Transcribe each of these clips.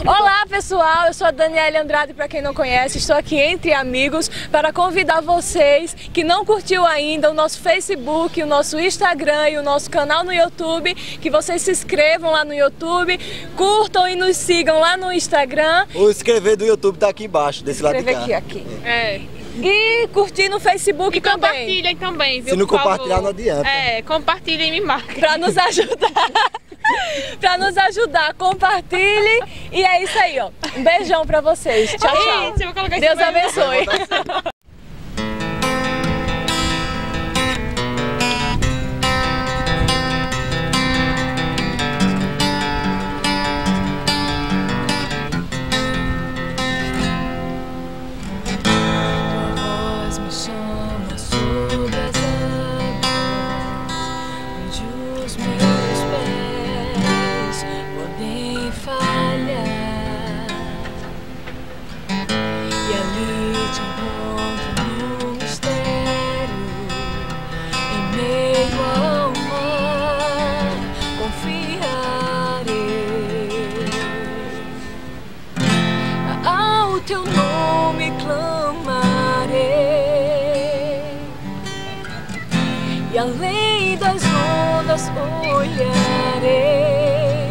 Olá pessoal, eu sou a Daniele Andrade, para quem não conhece, estou aqui entre amigos para convidar vocês que não curtiu ainda o nosso Facebook, o nosso Instagram e o nosso canal no YouTube, que vocês se inscrevam lá no YouTube, curtam e nos sigam lá no Instagram. O inscrever do YouTube tá aqui embaixo, desse lado de cá. Aqui. E curtir no Facebook e também. Compartilhem também, viu? Se não por compartilhar, favor. não adianta. Compartilhem e me marquem. Para nos ajudar. Para nos ajudar, compartilhe. E é isso aí, ó. Um beijão pra vocês. Tchau, tchau. Gente, eu vou colocar Deus isso aí. abençoe. Teu nome clamarei, e além das ondas olharei.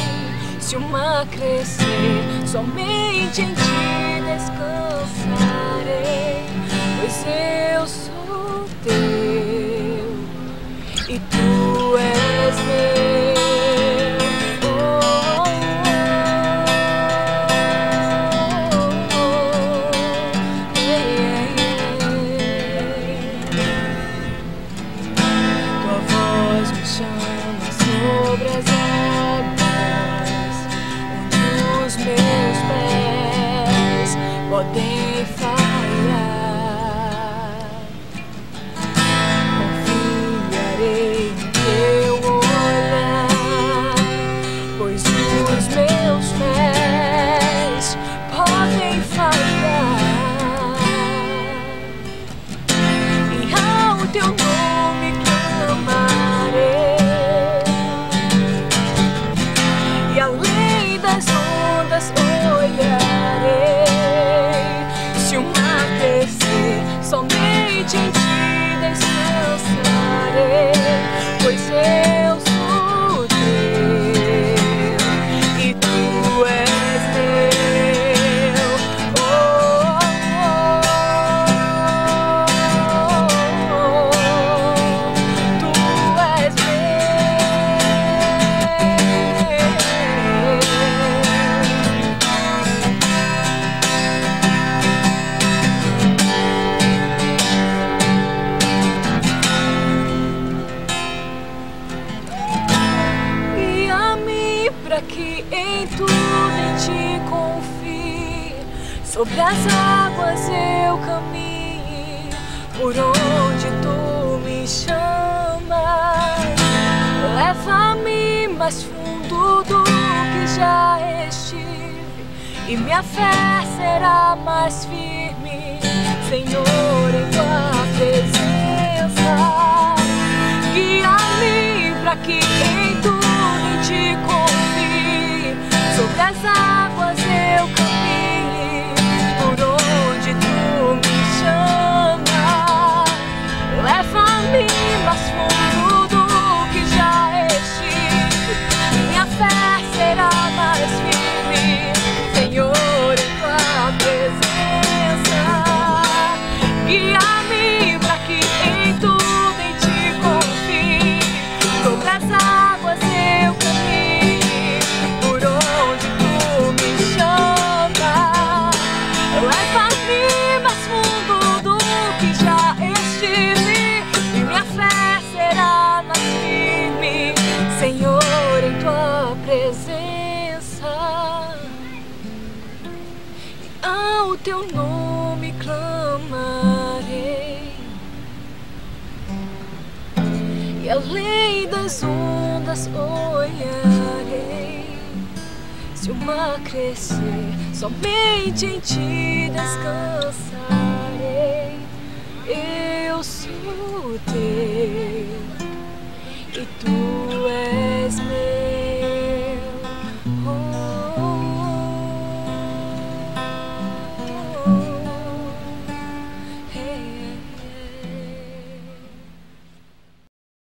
Se o mar crescer, somente em ti descansarei, pois eu sou teu e tu és meu. Sobre as águas, onde os meus pés podem falhar, confiarei no teu olhar, pois os meus pés podem falhar, e ao teu nome clamarei. Olharei, se o mar crescer, somente em ti descansarei, pois eu sou teu e tu és meu. Oh, oh, oh, tu és para que em tudo em ti confie, sobre as águas eu caminhe, por onde tu me chamas. Leva-me mais fundo do que já estive, e minha fé será mais firme, Senhor, em tua presença. Guia-me para que em tudo em ti confie, sobre as águas eu caminhe, por onde tu me chamas. Leva-me mais fundo do que já estive, minha fé será mais firme, Senhor, em tua presença. Guia-me para que em tudo em ti confie, sobre as águas eu caminhe, por onde tu me chamas. Leva-me mais fundo do que já estive, e minha fé será mais firme, Senhor, em tua presença. E ao teu nome clamarei, e além das ondas olharei. Se o mar crescer, somente em ti descansarei. Eu sou teu e tu és meu.